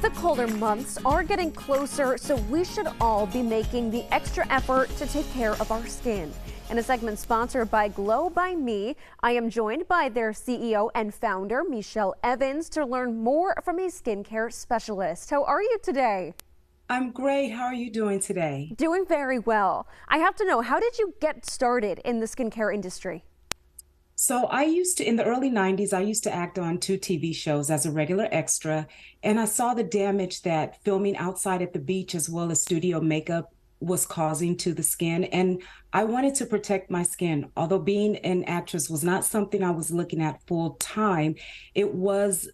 The colder months are getting closer, so we should all be making the extra effort to take care of our skin. In a segment sponsored by GLO by Me, I am joined by their CEO and founder, Mechelle Evans, to learn more from a skincare specialist. How are you today? I'm great. How are you doing today? Doing very well. I have to know, how did you get started in the skincare industry? So in the early 90s, I used to act on 2 TV shows as a regular extra, and I saw the damage that filming outside at the beach as well as studio makeup was causing to the skin. And I wanted to protect my skin. Although being an actress was not something I was looking at full time, it was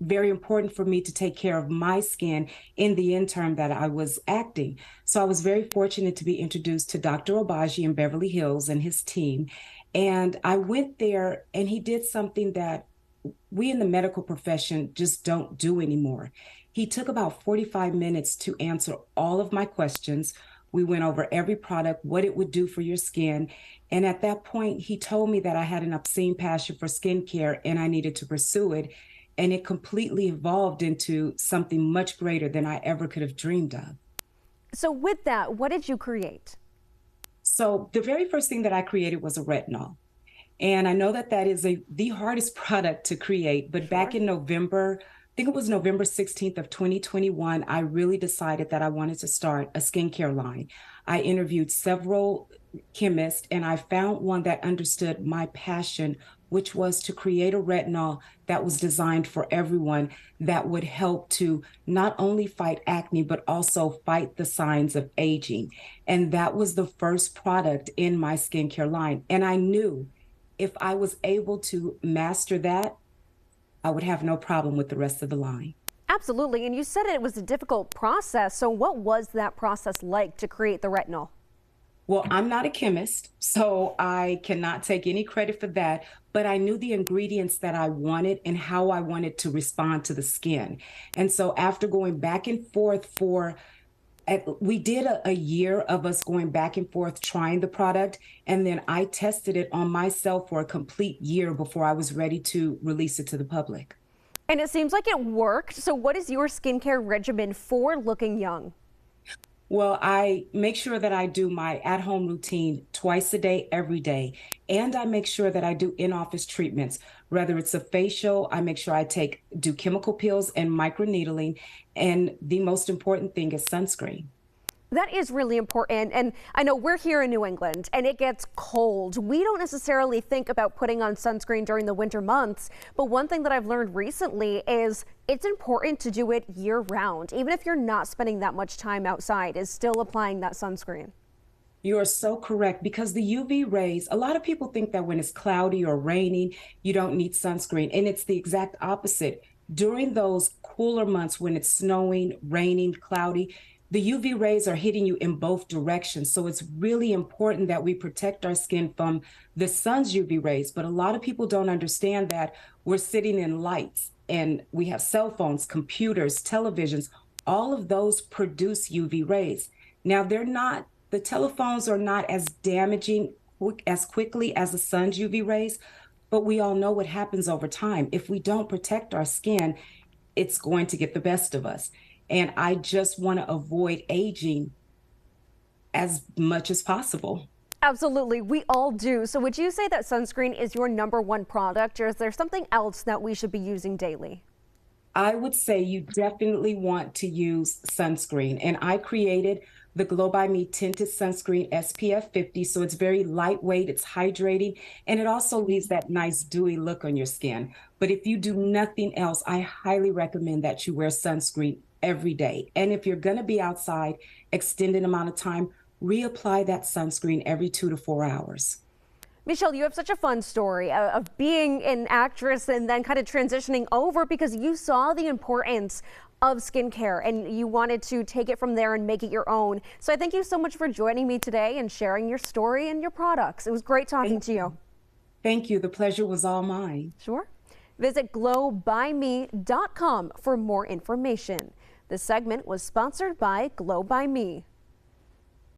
very important for me to take care of my skin in the interim that I was acting. So I was very fortunate to be introduced to Dr. Obaji in Beverly Hills and his team. And I went there and he did something that we in the medical profession just don't do anymore. He took about 45 minutes to answer all of my questions. We went over every product, what it would do for your skin. And at that point, he told me that I had an obscene passion for skincare and I needed to pursue it. And it completely evolved into something much greater than I ever could have dreamed of. So with that, what did you create? So the very first thing that I created was a retinol. And I know that that is the hardest product to create, but back in November, I think it was November 16th of 2021, I really decided that I wanted to start a skincare line. I interviewed several chemists and I found one that understood my passion, which was to create a retinol that was designed for everyone that would help to not only fight acne, but also fight the signs of aging. And that was the first product in my skincare line. And I knew if I was able to master that, I would have no problem with the rest of the line. Absolutely. And you said it was a difficult process. So what was that process like to create the retinol? Well, I'm not a chemist, so I cannot take any credit for that, but I knew the ingredients that I wanted and how I wanted to respond to the skin. And so after going back and forth we did a year of us going back and forth trying the product, and then I tested it on myself for a complete year before I was ready to release it to the public. And it seems like it worked. So what is your skincare regimen for looking young? Well, I make sure that I do my at-home routine twice a day, every day. And I make sure that I do in-office treatments. Whether it's a facial, I make sure I do chemical peels and microneedling. And the most important thing is sunscreen. That is really important. And I know we're here in New England and it gets cold. We don't necessarily think about putting on sunscreen during the winter months. But one thing that I've learned recently is it's important to do it year round. Even if you're not spending that much time outside, is still applying that sunscreen. You are so correct, because the UV rays, a lot of people think that when it's cloudy or raining, you don't need sunscreen. And it's the exact opposite. During those cooler months when it's snowing, raining, cloudy, the UV rays are hitting you in both directions. So it's really important that we protect our skin from the sun's UV rays. But a lot of people don't understand that we're sitting in lights and we have cell phones, computers, televisions, all of those produce UV rays. Now the telephones are not as damaging as quickly as the sun's UV rays, but we all know what happens over time. If we don't protect our skin, it's going to get the best of us. And I just want to avoid aging as much as possible. Absolutely. We all do. So would you say that sunscreen is your #1 product, or is there something else that we should be using daily? I would say you definitely want to use sunscreen. And I created the GLO by Me Tinted Sunscreen SPF 50. So it's very lightweight, it's hydrating, and it also leaves that nice dewy look on your skin. But if you do nothing else, I highly recommend that you wear sunscreen every day. And if you're going to be outside extended amount of time, reapply that sunscreen every 2 to 4 hours. Mechelle, you have such a fun story of being an actress and then kind of transitioning over because you saw the importance of skincare and you wanted to take it from there and make it your own. So I thank you so much for joining me today and sharing your story and your products. It was great talking to you. Thank you. The pleasure was all mine. Sure. Visit glowbyme.com for more information. This segment was sponsored by GLO by Me.